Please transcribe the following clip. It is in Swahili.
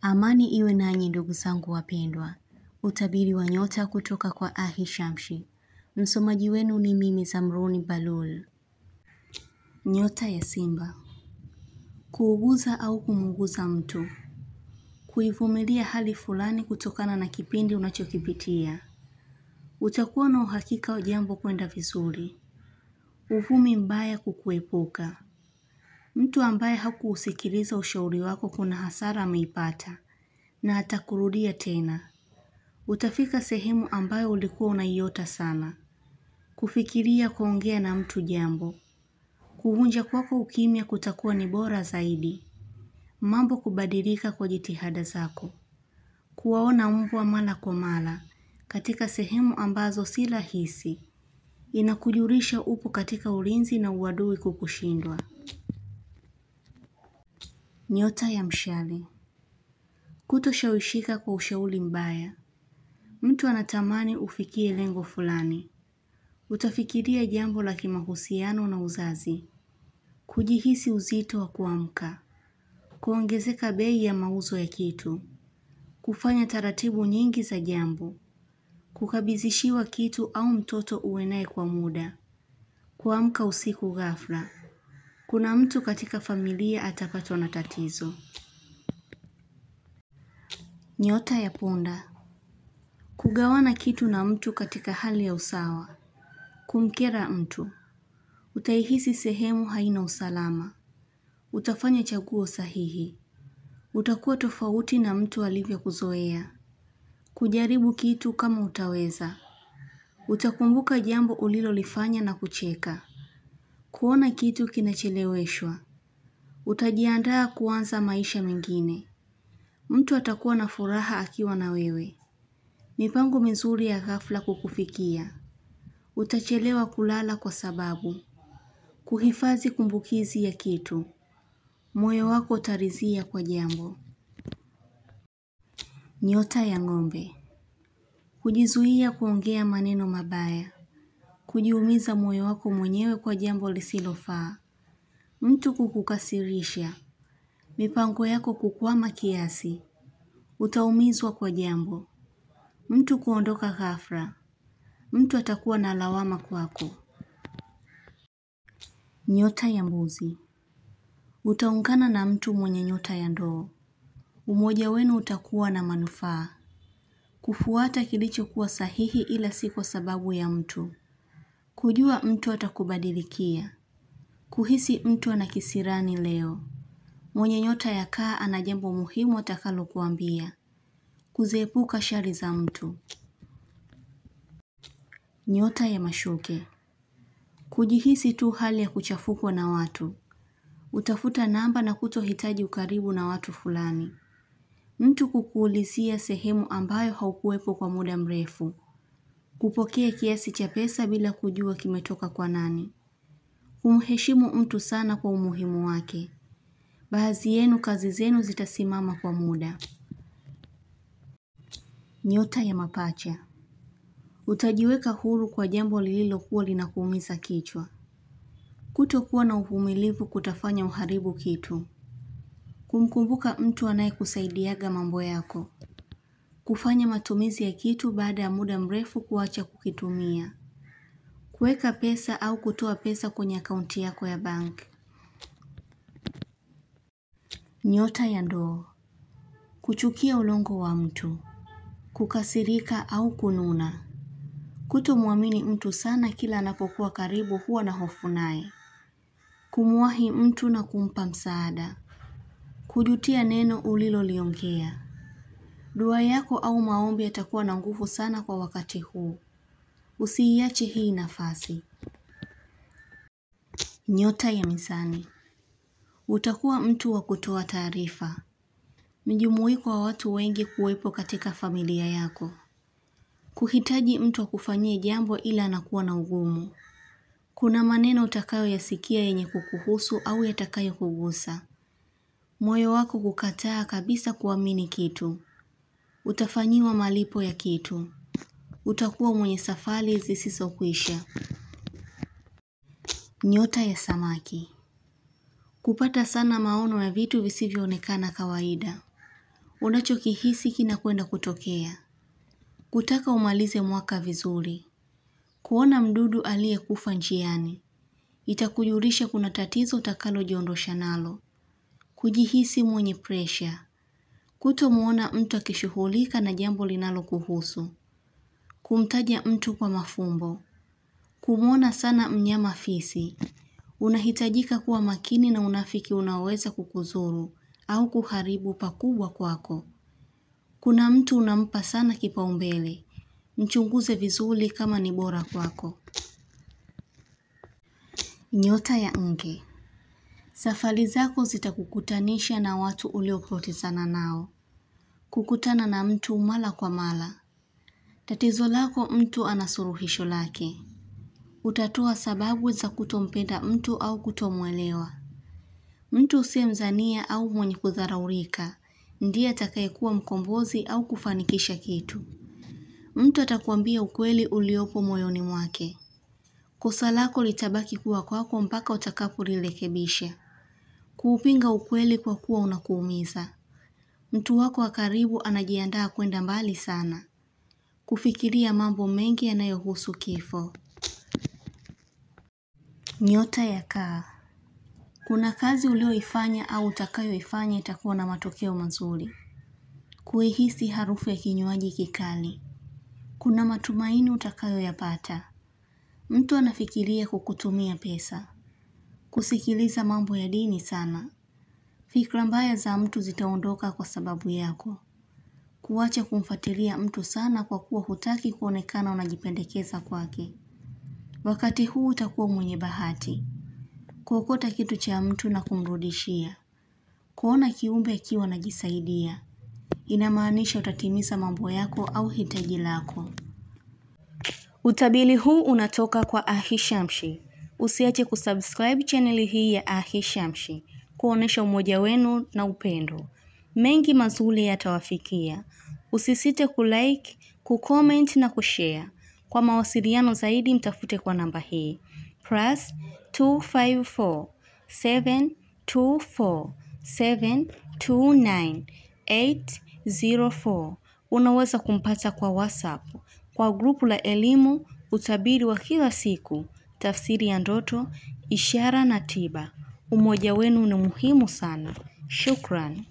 Amani iwe nanyi ndugu zangu wapendwa. Utabiri wa nyota kutoka kwa Ahishamshi. Msomaji wenu ni mimi Zamruni Balul. Nyota ya Simba. Kuuguza au kumuuguza mtu. Kuivumilia hali fulani kutokana na kipindi unachokipitia. Utakuwa na uhakika wa jambo kwenda vizuri. Uvumi mbaya kukuepuka. Mtu ambaye hakuusikiliza ushauri wako kuna hasara ameipata na atakurudia tena. Utafika sehemu ambayo ulikuwa unaiota sana. Kufikiria kuongea na mtu jambo. Kuvunja kwako ukimya kutakuwa ni bora zaidi. Mambo kubadilika kwa jitihada zako. Kuwaona mbwa mara kwa mara katika sehemu ambazo si rahisi. Inakujulisha upo katika ulinzi na uadui kukushindwa. Nyota ya Mshale. Kutoshawishika kwa ushauri mbaya. Mtu anatamani ufikie lengo fulani. Utafikiria jambo la kimahusiano na uzazi. Kujihisi uzito wa kuamka. Kuongezeka bei ya mauzo ya kitu. Kufanya taratibu nyingi za jambo. Kukabidhishiwa kitu au mtoto uwe naye kwa muda. Kuamka usiku ghafla. Kuna mtu katika familia atapatwa na tatizo. Nyota ya Punda. Kugawana kitu na mtu katika hali ya usawa. Kumkera mtu. Utaihisi sehemu haina usalama. Utafanya chaguo sahihi. Utakuwa tofauti na mtu alivyokuzoea. Kujaribu kitu kama utaweza. Utakumbuka jambo ulilolifanya na kucheka. Kuona kitu kinacheleweshwa. Utajiandaa kuanza maisha mengine. Mtu atakuwa na furaha akiwa na wewe. Mipango mizuri ya ghafla kukufikia. Utachelewa kulala kwa sababu. Kuhifadhi kumbukizi ya kitu. Moyo wako utaridhia kwa jambo. Nyota ya Ng'ombe. Kujizuia kuongea maneno mabaya. Kujiumiza moyo wako mwenyewe kwa jambo lisilofaa. Mtu kukukasirisha. Mipango yako kukwama kiasi. Utaumizwa kwa jambo. Mtu kuondoka ghafla. Mtu atakuwa na lawama kwako. Nyota ya Mbuzi. Utaungana na mtu mwenye nyota ya Ndoo. Umoja wenu utakuwa na manufaa. Kufuata kilichokuwa sahihi ila si kwa sababu ya mtu. Kujua mtu atakubadilikia. Kuhisi mtu ana kisirani leo. Mwenye nyota ya Kaa ana jambo muhimu atakalokuambia. Kuziepuka shari za mtu. Nyota ya Mashuke. Kujihisi tu hali ya kuchafukwa na watu. Utafuta namba na kutohitaji ukaribu na watu fulani. Mtu kukuulizia sehemu ambayo haukuwepo kwa muda mrefu. Kupokea kiasi cha pesa bila kujua kimetoka kwa nani. Kumheshimu mtu sana kwa umuhimu wake. Baadhi yenu kazi zenu zitasimama kwa muda. Nyota ya Mapacha. Utajiweka huru kwa jambo lililokuwa linakuumiza kichwa. Kutokuwa na uvumilivu kutafanya uharibu kitu. Kumkumbuka mtu anayekusaidiaga mambo yako. Kufanya matumizi ya kitu baada ya muda mrefu kuacha kukitumia. Kuweka pesa au kutoa pesa kwenye akaunti yako ya bank. Nyota ya Ndoo. Kuchukia ulongo wa mtu. Kukasirika au kununa. Kutomwamini mtu sana kila anapokuwa karibu huwa na hofu naye. Kumwahi mtu na kumpa msaada. Kujutia neno uliloliongea. Dua yako au maombi yatakuwa na nguvu sana kwa wakati huu. Usiiache hii nafasi. Nyota ya Mizani. Utakuwa mtu wa kutoa taarifa. Mjumuiko wa watu wengi kuwepo katika familia yako. Kuhitaji mtu akufanyie jambo ila anakuwa na ugumu. Kuna maneno utakayoyasikia yenye kukuhusu au yatakayokugusa. Moyo wako kukataa kabisa kuamini kitu. Utafanyiwa malipo ya kitu. Utakuwa mwenye safari zisizokwisha. Nyota ya Samaki. Kupata sana maono ya vitu visivyoonekana kawaida. Unachokihisi kinakwenda kutokea. Kutaka umalize mwaka vizuri. Kuona mdudu aliyekufa njiani. Itakujulisha kuna tatizo utakalojiondosha nalo. Kujihisi mwenye presha. Kutomuona mtu akishughulika na jambo linalokuhusu. Kumtaja mtu kwa mafumbo. Kumuona sana mnyama fisi. Unahitajika kuwa makini na unafiki unaoweza kukudhuru au kuharibu pakubwa kwako. Kuna mtu unampa sana kipaumbele. Mchunguze vizuri kama ni bora kwako. Nyota ya Nge. Safari zako zitakukutanisha na watu uliopotezana nao. Kukutana na mtu mara kwa mara. Tatizo lako mtu ana suluhisho lake. Utatoa sababu za kutompenda mtu au kutomuelewa. Mtu usiyemdhania au mwenye kudharaulika ndiye atakayekuwa mkombozi au kufanikisha kitu. Mtu atakwambia ukweli uliopo moyoni mwake. Kosa lako litabaki kuwa kwako mpaka utakapolirekebisha. Kuupinga ukweli kwa kuwa unakuumiza. Mtu wako wa karibu anajiandaa kwenda mbali sana. Kufikiria mambo mengi yanayohusu kifo. Nyota ya Kaa. Kuna kazi ulioifanya au utakayoifanya itakuwa na matokeo mazuri. Kuihisi harufu ya kinywaji kikali. Kuna matumaini utakayoyapata. Mtu anafikiria kukutumia pesa. Kusikiliza mambo ya dini sana. Fikra mbaya za mtu zitaondoka kwa sababu yako. Kuacha kumfuatilia mtu sana kwa kuwa hutaki kuonekana unajipendekeza kwake. Wakati huu utakuwa mwenye bahati. Kuokota kitu cha mtu na kumrudishia. Kuona kiumbe akiwa anajisaidia. Inamaanisha utatimiza mambo yako au hitaji lako. Utabiri huu unatoka kwa Ahishamshi. Usiache kusubscribe channel hii ya Ahishamshi. Kuonesha umoja wenu na upendo. Mengi mazuri yatawafikia. Usisite kulike, kucomment na kushare. Kwa mawasiliano zaidi mtafute kwa namba hii. +254 724 729 804. Unaweza kumpata kwa WhatsApp, kwa grupu la elimu, utabiri wa kila siku, tafsiri ya ndoto, ishara na tiba. Umoja wenu ni muhimu sana. Shukran.